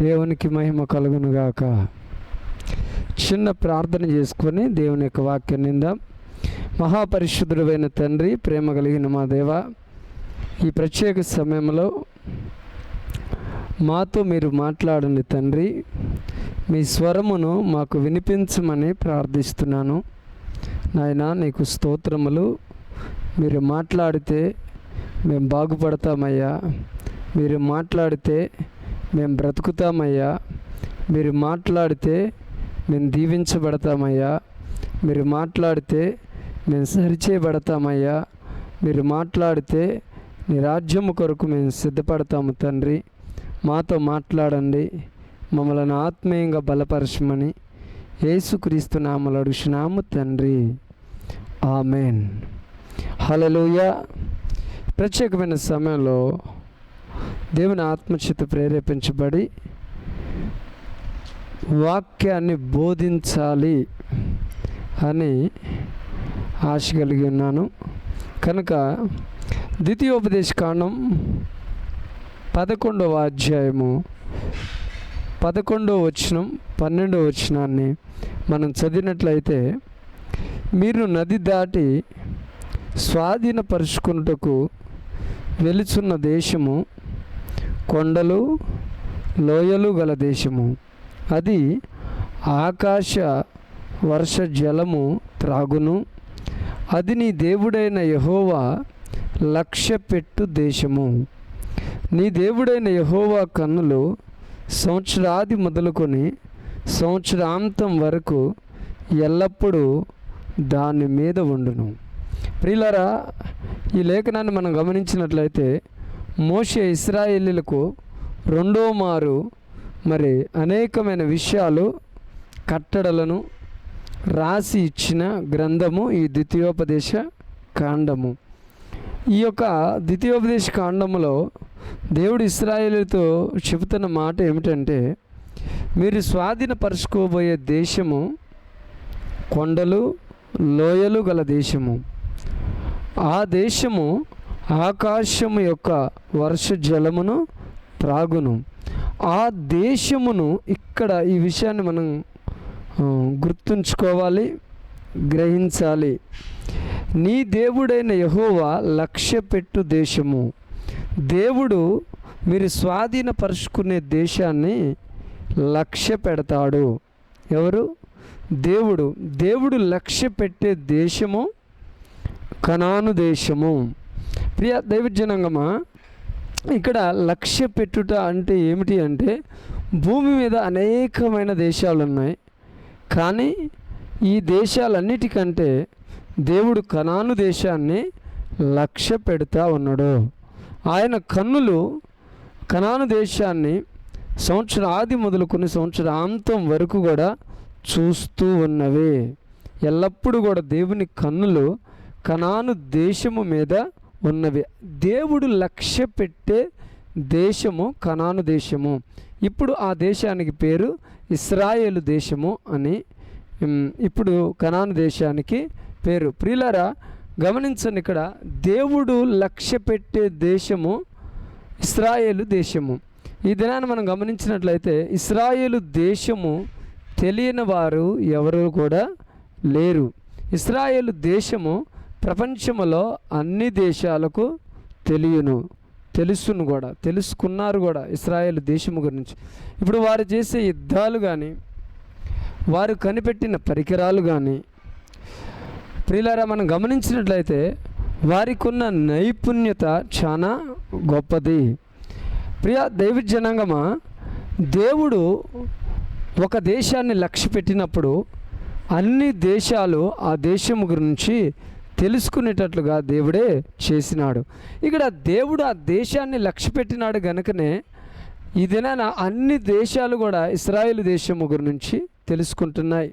దేవునికి మహిమ కలుగునుగాక. చిన్న ప్రార్థన చేసుకొని దేవుని యొక్క వాక్యం నిందాం. మహాపరిశుద్ధుడైన తండ్రి, ప్రేమ కలిగిన మా దేవ, ఈ ప్రత్యేక సమయంలో మాతో మీరు మాట్లాడండి తండ్రి. మీ స్వరమును మాకు వినిపించమని ప్రార్థిస్తున్నాను నాయనా. నీకు స్తోత్రములు. మీరు మాట్లాడితే మేము బాగుపడతామయ్యా. మీరు మాట్లాడితే మేము బ్రతుకుతామయ్యా. మీరు మాట్లాడితే మేము దీవించబడతామయ్యా. మీరు మాట్లాడితే మేము సరిచేయబడతామయ్యా. మీరు మాట్లాడితే నీ రాజ్యము కొరకు మేము సిద్ధపడతాము తండ్రి. మాతో మాట్లాడండి, మమ్మల్ని ఆత్మీయంగా బలపరచమని యేసుక్రీస్తు నామములో అడుగుచున్నాము తండ్రి, ఆమెన్. హల్లెలూయా. ప్రత్యేకమైన సమయంలో దేవుని ఆత్మచేత ప్రేరేపించబడి వాక్యాన్ని బోధించాలి అని ఆశ కలిగి ఉన్నాను. కనుక ద్వితీయోపదేశకాండం 11వ అధ్యాయము 11వ వచనం 12వ వచనాన్ని మనం చదివినట్లయితే, మీరు నది దాటి స్వాధీనపరుచుకున్నటకు వెలుచున్న దేశము కొండలు లోయలు గల దేశము. అది ఆకాశ వర్ష జలము త్రాగును. అది నీ దేవుడైన యెహోవా లక్ష్యపెట్టు దేశము. నీ దేవుడైన యెహోవా కన్నులు సంవత్సరాది మొదలుకొని సంవత్సరాంతం వరకు ఎల్లప్పుడూ దాని మీద ఉండును. ప్రియులారా, ఈ లేఖనాన్ని మనం గమనించినట్లయితే, మోషే ఇశ్రాయేలీయులకు రెండో మారు మరి అనేకమైన విషయాలు, కట్టడలను రాసి ఇచ్చిన గ్రంథము ఈ ద్వితీయోపదేశ కాండము. ఈ యొక్క ద్వితీయోపదేశ కాండములో దేవుడు ఇశ్రాయేలుతో చెబుతున్న మాట ఏమిటంటే, మీరు స్వాధీనపరచుకోబోయే దేశము కొండలు లోయలు గల దేశము. ఆ దేశము ఆకాశము యొక్క వర్ష జలమును త్రాగును. ఆ దేశమును, ఇక్కడ ఈ విషయాన్ని మనం గుర్తుంచుకోవాలి, గ్రహించాలి. నీ దేవుడైన యెహోవా లక్ష్యపెట్టు దేశము. దేవుడు మీరు స్వాధీనపరుచుకునే దేశాన్ని లక్ష్య పెడతాడు. ఎవరు? దేవుడు. దేవుడు లక్ష్య పెట్టే దేశము కనాను దేశము. ప్రియ దైవజనాంగమా, ఇక్కడ లక్ష్య పెట్టుట అంటే ఏమిటి అంటే, భూమి మీద అనేకమైన దేశాలు ఉన్నాయి, కానీ ఈ దేశాలన్నిటికంటే దేవుడు కనాను దేశాన్ని లక్ష్య పెడతా ఉన్నాడు. ఆయన కన్నులు కనాను దేశాన్ని సంవత్సరాది మొదలుకొని సంవత్సరాంతం వరకు కూడా చూస్తూ ఉన్నవి. ఎల్లప్పుడూ కూడా దేవుని కన్నులు కనాను దేశము మీద ఉన్నవి. దేవుడు లక్ష్య పెట్టే దేశము కనాను దేశము. ఇప్పుడు ఆ దేశానికి పేరు ఇశ్రాయేలు దేశము అని ఇప్పుడు కనాను దేశానికి పేరు. ప్రియులారా, గమనించండి, ఇక్కడ దేవుడు లక్ష్య పెట్టే దేశము ఇశ్రాయేలు దేశము. ఈ దినాన్ని మనం గమనించినట్లయితే, ఇశ్రాయేలు దేశము తెలియని వారు ఎవరు కూడా లేరు. ఇశ్రాయేలు దేశము ప్రపంచంలో అన్ని దేశాలకు తెలుసును కూడా, తెలుసుకున్నారు కూడా ఇశ్రాయేలు దేశము గురించి. ఇప్పుడు వారు చేసే యుద్ధాలు కానీ, వారు కనిపెట్టిన పరికరాలు కానీ, ప్రియులారా, మనం గమనించినట్లయితే వారికి ఉన్న నైపుణ్యత చాలా గొప్పది. ప్రియ దైవజనాంగమా, దేవుడు ఒక దేశాన్ని లక్ష్య పెట్టినప్పుడు అన్ని దేశాలు ఆ దేశము గురించి తెలుసుకునేటట్లుగా దేవుడే చేసినాడు. ఇక్కడ దేవుడు ఆ దేశాన్ని లక్ష్య పెట్టినాడు గనుకనే ఈ దినాన అన్ని దేశాలు కూడా ఇశ్రాయేలు దేశము గురించి తెలుసుకుంటున్నాయి.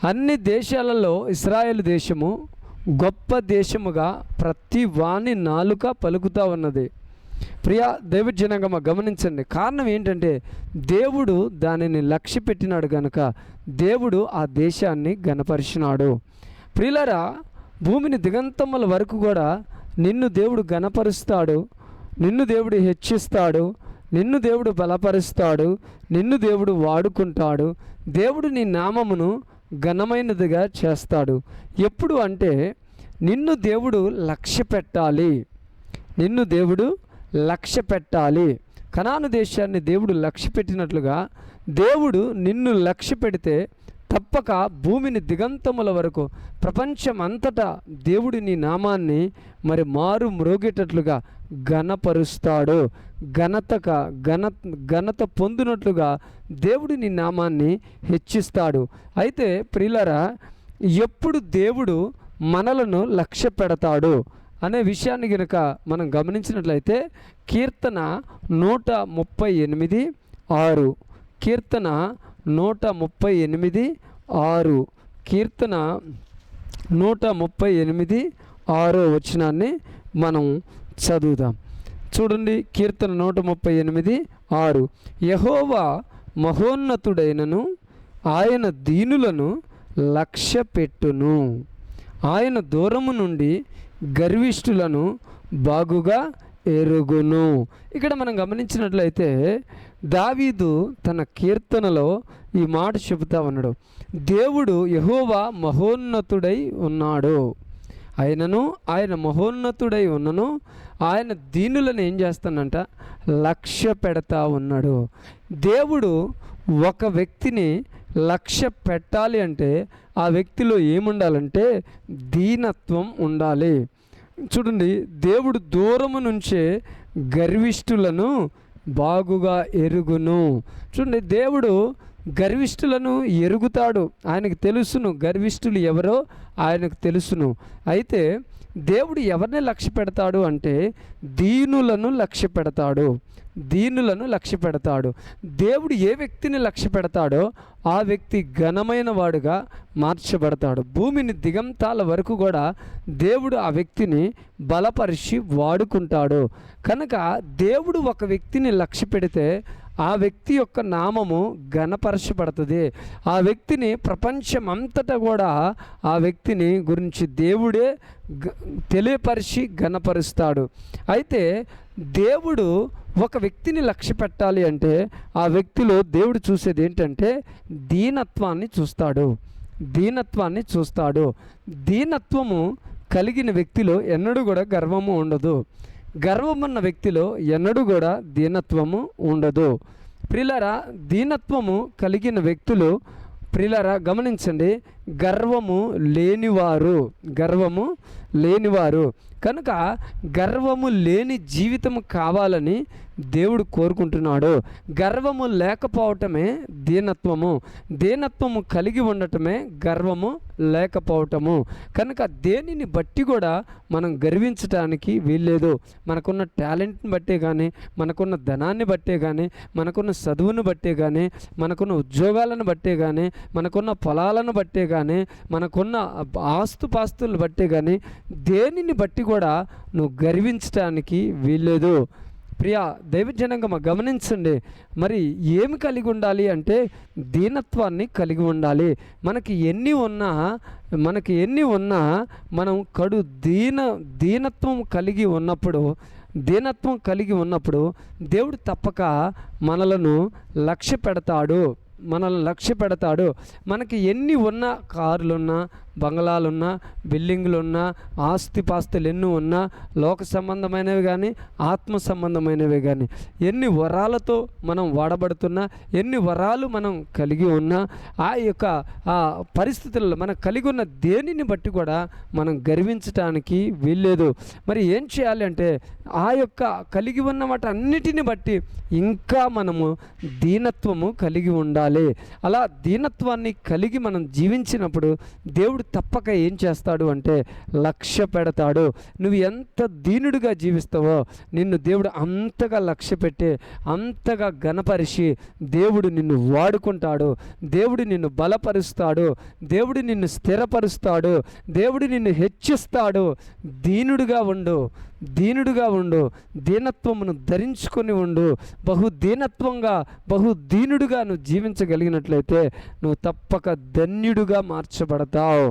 అన్ని దేశాలలో ఇశ్రాయేలు దేశము గొప్ప దేశముగా ప్రతి వాని నాలుక పలుకుతూ ఉన్నది. ప్రియ దైవజనాంగమా, గమనించండి, కారణం ఏంటంటే దేవుడు దానిని లక్ష్య పెట్టినాడు కనుక దేవుడు ఆ దేశాన్ని ఘనపరిచినాడు. ప్రియులారా, భూమిని దిగంతముల వరకు కూడా నిన్ను దేవుడు ఘనపరుస్తాడు, నిన్ను దేవుడు హెచ్చిస్తాడు, నిన్ను దేవుడు బలపరుస్తాడు, నిన్ను దేవుడు వాడుకుంటాడు. దేవుడు నీ నామమును ఘనమైనదిగా చేస్తాడు. ఎప్పుడు అంటే నిన్ను దేవుడు లక్ష్య పెట్టాలి, నిన్ను దేవుడు లక్ష్య పెట్టాలి. కనాను దేశాన్ని దేవుడు లక్ష్య పెట్టినట్లుగా దేవుడు నిన్ను లక్ష్య పెడితే తప్పక భూమిని దిగంతముల వరకు ప్రపంచం అంతటా దేవుడు నీ నామాన్ని మరి మారు మ్రోగేటట్లుగా ఘనపరుస్తాడు. ఘనత పొందినట్లుగా దేవుడు నీ నామాన్ని హెచ్చిస్తాడు. అయితే ప్రియులారా, ఎప్పుడు దేవుడు మనలను లక్ష్య పెడతాడు అనే విషయాన్ని కనుక మనం గమనించినట్లయితే కీర్తన 138:6, కీర్తన 138:6, కీర్తన 138:6 వచనాన్ని మనం చదువుదాం. చూడండి, కీర్తన 138:6, యెహోవా మహోన్నతుడైనను ఆయన దీనులను లక్ష్య పెట్టును, ఆయన దూరము నుండి గర్విష్ఠులను బాగుగా ఎరుగును. ఇక్కడ మనం గమనించినట్లయితే దావీదు తన కీర్తనలో ఈ మాట చెబుతా ఉన్నాడు. దేవుడు యెహోవా మహోన్నతుడై ఉన్నాడు, ఆయన మహోన్నతుడై ఉన్నను ఆయన దీనులను ఏం చేస్తానంట లక్ష్య పెడతా ఉన్నాడు. దేవుడు ఒక వ్యక్తిని లక్ష్య పెట్టాలి అంటే ఆ వ్యక్తిలో ఏముండాలంటే దీనత్వం ఉండాలి. చూడండి, దేవుడు దూరము నుంచే గర్విష్ఠులను బాగుగా ఎరుగును. చూడండి, దేవుడు గర్విష్ఠులను ఎరుగుతాడు, ఆయనకు తెలుసును గర్విష్ఠులు ఎవరో ఆయనకు తెలుసును. అయితే దేవుడు ఎవరిని లక్ష్య పెడతాడు అంటే దీనులను లక్ష్య పెడతాడు, దీనులను లక్ష్య పెడతాడు. దేవుడు ఏ వ్యక్తిని లక్ష్య పెడతాడో ఆ వ్యక్తి ఘనమైన వాడుగా మార్చబడతాడు. భూమిని దిగంతాల వరకు కూడా దేవుడు ఆ వ్యక్తిని బలపరిచి వాడుకుంటాడు. కనుక దేవుడు ఒక వ్యక్తిని లక్ష్య పెడితే ఆ వ్యక్తి యొక్క నామము ఘనపరచబడుతుంది. ఆ వ్యక్తిని ప్రపంచం అంతటా కూడా ఆ వ్యక్తిని గురించి దేవుడే తెలియపరిచి ఘనపరుస్తాడు. అయితే దేవుడు ఒక వ్యక్తిని లక్ష్య పెట్టాలి అంటే ఆ వ్యక్తిలో దేవుడు చూసేది ఏంటంటే దీనత్వాన్ని చూస్తాడు, దీనత్వాన్ని చూస్తాడు. దీనత్వము కలిగిన వ్యక్తిలో ఎన్నడూ కూడా గర్వము ఉండదు, గర్వమన్న వ్యక్తిలో ఎన్నడూ కూడా దీనత్వము ఉండదు. ప్రియులారా, దీనత్వము కలిగిన వ్యక్తులు ప్రియులారా గమనించండి, గర్వము లేనివారు. కనుక గర్వము లేని జీవితం కావాలని దేవుడు కోరుకుంటున్నాడు. గర్వము లేకపోవటమే దీనత్వము, దీనత్వము కలిగి ఉండటమే గర్వము లేకపోవటము. కనుక దేనిని బట్టి కూడా మనం గర్వించటానికి వీల్లేదు. మనకున్న టాలెంట్ని బట్టే కానీ, మనకున్న ధనాన్ని బట్టే కానీ, మనకున్న చదువును బట్టే కానీ, మనకున్న ఉద్యోగాలను బట్టే కానీ, మనకున్న పొలాలను బట్టే కానీ, మనకున్న ఆస్తుపాస్తులను బట్టే కానీ దేనిని బట్టి కూడా నువ్వు గర్వించటానికి వీల్లేదు. ప్రియ దైవజనంగా గమనించండి, మరి ఏమి కలిగి ఉండాలి అంటే దీనత్వాన్ని కలిగి ఉండాలి. మనకి ఎన్ని ఉన్నా మనం దీనత్వం కలిగి ఉన్నప్పుడు దేవుడు తప్పక మనలను లక్ష్య పెడతాడు. మనకి ఎన్ని ఉన్నా, కార్లున్నా, బంగళాలున్నా, బిల్డింగులున్నా, ఆస్తిపాస్తులు ఎన్ని ఉన్నా, లోక సంబంధమైనవి కానీ ఆత్మ సంబంధమైనవి కానీ, ఎన్ని వరాలతో మనం వాడబడుతున్నా, ఎన్ని వరాలు మనం కలిగి ఉన్నా, ఆ యొక్క పరిస్థితుల్లో మనం కలిగి ఉన్న దేనిని బట్టి కూడా మనం గర్వించటానికి వీల్లేదు. మరి ఏం చేయాలి అంటే ఆ యొక్క కలిగి ఉన్న వాటి అన్నిటిని బట్టి ఇంకా మనము దీనత్వము కలిగి ఉండాలి. అలా దీనత్వాన్ని కలిగి మనం జీవించినప్పుడు దేవుడు తప్పక ఏం చేస్తాడు అంటే లక్ష్య పెడతాడు. నువ్వు ఎంత దీనుడిగా జీవిస్తావో నిన్ను దేవుడు అంతగా లక్ష్య పెట్టి అంతగా ఘనపరిచి దేవుడు నిన్ను వాడుకుంటాడు, దేవుడు నిన్ను బలపరుస్తాడు, దేవుడు నిన్ను స్థిరపరుస్తాడు, దేవుడు నిన్ను హెచ్చిస్తాడు. దీనుడిగా ఉండు, దీనత్వమును ధరించుకొని ఉండు. బహు దీనుడుగా నువ్వు జీవించగలిగినట్లయితే నువ్వు తప్పక ధన్యుడుగా మార్చబడతావు.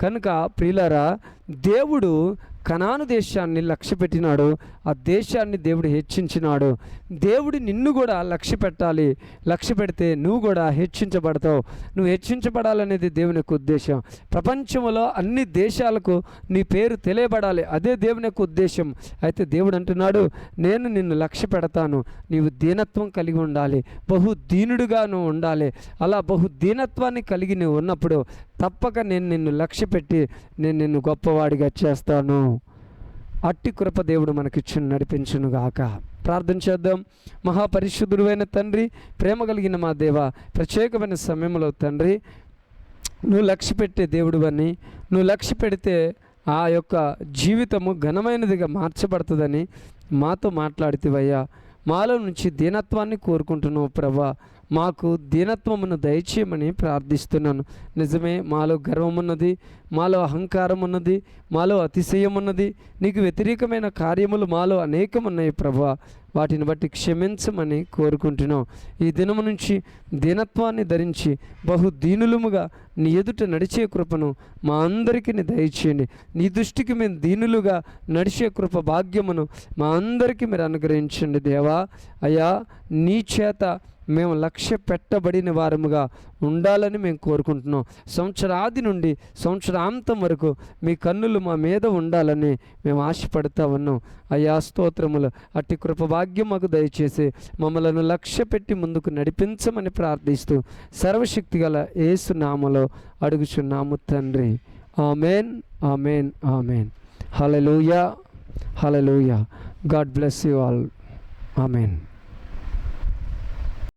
కనుక ప్రియులారా, దేవుడు కనాను దేశాన్ని లక్ష్య పెట్టినాడు, ఆ దేశాన్ని దేవుడు హెచ్చించినాడు. దేవుడు నిన్ను కూడా లక్ష్య పెట్టాలి. లక్ష్య పెడితే నువ్వు కూడా హెచ్చించబడతావు. నువ్వు హెచ్చించబడాలనేది దేవుని యొక్క ఉద్దేశం. ప్రపంచంలో అన్ని దేశాలకు నీ పేరు తెలియబడాలి, అదే దేవుని యొక్క ఉద్దేశం. అయితే దేవుడు అంటున్నాడు, నేను నిన్ను లక్ష్య పెడతాను, నీవు దీనత్వం కలిగి ఉండాలి, బహుదీనుడుగా నువ్వు ఉండాలి. అలా బహుదీనత్వాన్ని కలిగి నువ్వు ఉన్నప్పుడు తప్పక నేను నిన్ను లక్ష్య పెట్టి నేను నిన్ను గొప్పవాడిగా చేస్తాను. అట్టి కృప దేవుడు మనకిచ్చి నడిపించునుగాక. ప్రార్థన చేద్దాం. మహాపరిశుద్ధుడైన తండ్రి, ప్రేమ కలిగిన మా దేవ, ప్రత్యేకమైన సమయంలో తండ్రి, నువ్వు లక్ష్య పెట్టే దేవుడు అని, నువ్వు లక్ష్య పెడితే ఆ యొక్క జీవితము ఘనమైనదిగా మార్చబడుతుందని మాతో మాట్లాడితివయ్యా. మాలో నుంచి దీనత్వాన్ని కోరుకుంటున్నావు ప్రభా. మాకు దీనత్వమును దయచేయమని ప్రార్థిస్తున్నాను. నిజమే, మాలో గర్వం ఉన్నది, మాలో అహంకారం ఉన్నది, మాలో అతిశయం ఉన్నది, నీకు వ్యతిరేకమైన కార్యములు మాలో అనేకమున్నాయి ప్రభా. వాటిని బట్టి క్షమించమని కోరుకుంటున్నాం. ఈ దినము నుంచి దీనత్వాన్ని ధరించి బహుదీనులముగా నీ ఎదుట నడిచే కృపను మా అందరికీ దయచేయండి. నీ దృష్టికి మేము దీనులుగా నడిచే కృప భాగ్యమును మా అందరికీ మీరు అనుగ్రహించండి దేవా. అయ్యా, నీ చేత మేము లక్ష్య పెట్టబడిన వారముగా ఉండాలని మేము కోరుకుంటున్నాం. సంవత్సరాది నుండి సంవత్సరాంతం వరకు మీ కన్నులు మా మీద ఉండాలని మేము ఆశపడుతూ ఉన్నాం. అయ్యా, స్తోత్రములు. అట్టి కృప భాగ్యం మాకు దయచేసి మమ్మలను లక్ష్య పెట్టి ముందుకు నడిపించమని ప్రార్థిస్తూ సర్వశక్తి గల యేసు నామములో అడుగుచున్నాము తండ్రి. Amen, amen, amen. Hallelujah, hallelujah. God bless you all. Amen.